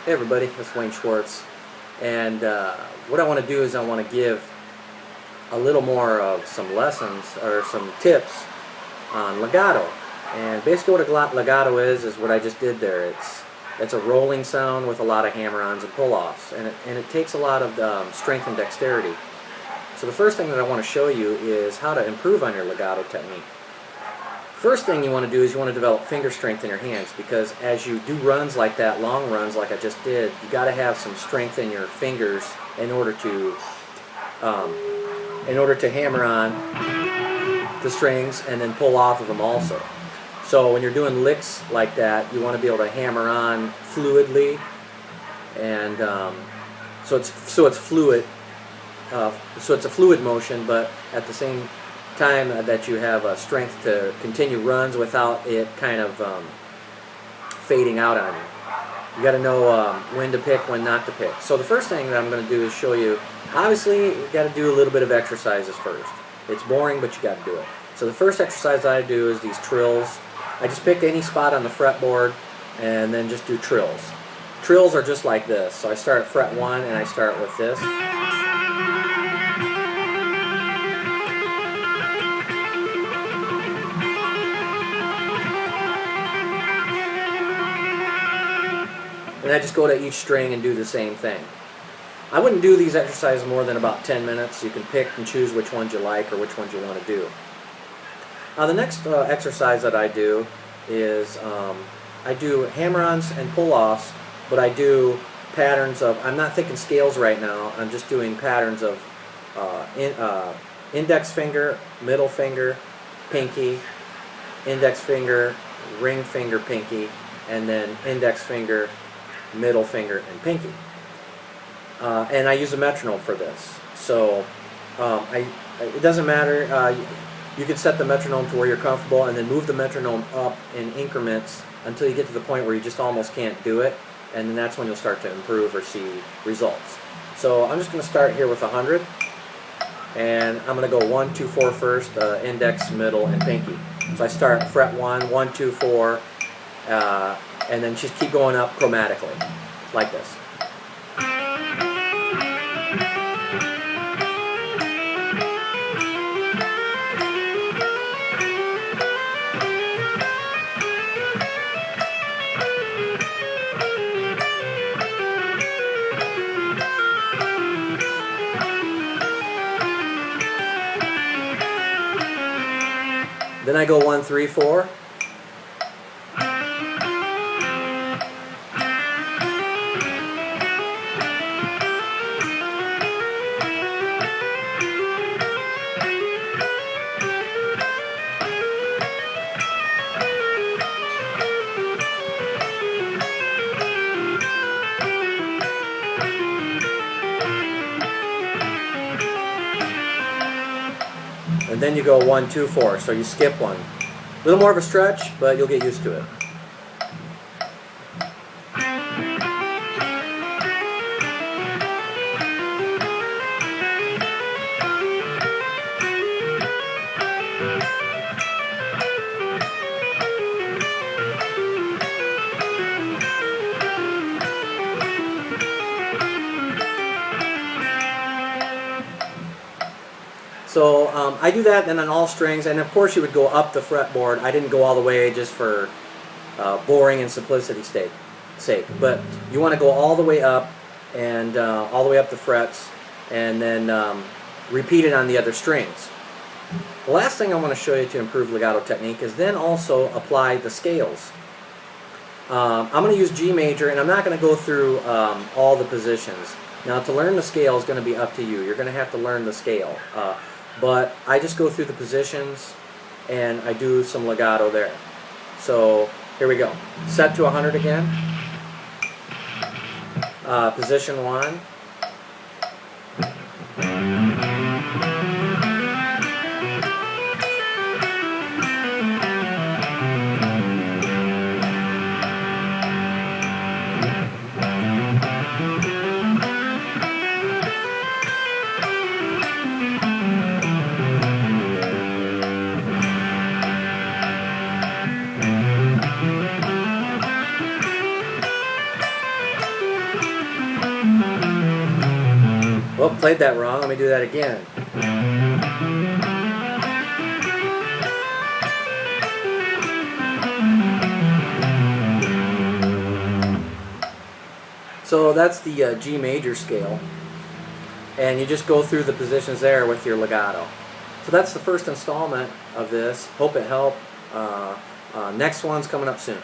Hey everybody, it's Wayne Schwartz, and what I want to do is I want to give a little more of some lessons or some tips on legato. And basically what a legato is what I just did there. It's a rolling sound with a lot of hammer-ons and pull-offs, and it takes a lot of strength and dexterity. So the first thing that I want to show you is how to improve on your legato technique. First thing you want to do is you want to develop finger strength in your hands, because as you do runs like that, long runs like I just did, you got to have some strength in your fingers in order to hammer on the strings and then pull off of them also. So when you're doing licks like that, you want to be able to hammer on fluidly, and so it's fluid. So it's a fluid motion, but at the same time that you have strength to continue runs without it kind of fading out on you. You got to know when to pick, when not to pick. So the first thing that I'm going to do is show you, obviously you got to do a little bit of exercises first. It's boring, but you got to do it. So the first exercise I do is these trills. I just pick any spot on the fretboard and then just do trills. Trills are just like this. So I start at fret 1 and I start with this. And I just go to each string and do the same thing. I wouldn't do these exercises more than about 10 minutes. You can pick and choose which ones you like or which ones you want to do. Now the next exercise that I do is I do hammer-ons and pull-offs, but I do patterns of, I'm not thinking scales right now, I'm just doing patterns of index finger, middle finger, pinky, index finger, ring finger, pinky, and then index finger, middle finger, and pinky. And I use a metronome for this. So it doesn't matter. You can set the metronome to where you're comfortable and then move the metronome up in increments until you get to the point where you just almost can't do it, and then that's when you'll start to improve or see results. So I'm just going to start here with 100, and I'm going to go 1, 2, 4 first, index, middle, and pinky. So I start fret 1, 1, 2, 4, and then just keep going up chromatically, like this. Then I go 1, 3, 4. And then you go 1, 2, 4, so you skip one. A little more of a stretch, but you'll get used to it. So I do that then on all strings, and of course you would go up the fretboard. I didn't go all the way just for boring and simplicity's sake, but you want to go all the way up and all the way up the frets, and then repeat it on the other strings. The last thing I want to show you to improve legato technique is then also apply the scales. I'm going to use G major, and I'm not going to go through all the positions. Now to learn the scale is going to be up to you. You're going to have to learn the scale. but I just go through the positions and I do some legato there. So here we go. Set to 100 again. Position 1. Oh, played that wrong. Let me do that again. So that's the G major scale, and you just go through the positions there with your legato. So that's the first installment of this. Hope it helped. Next one's coming up soon.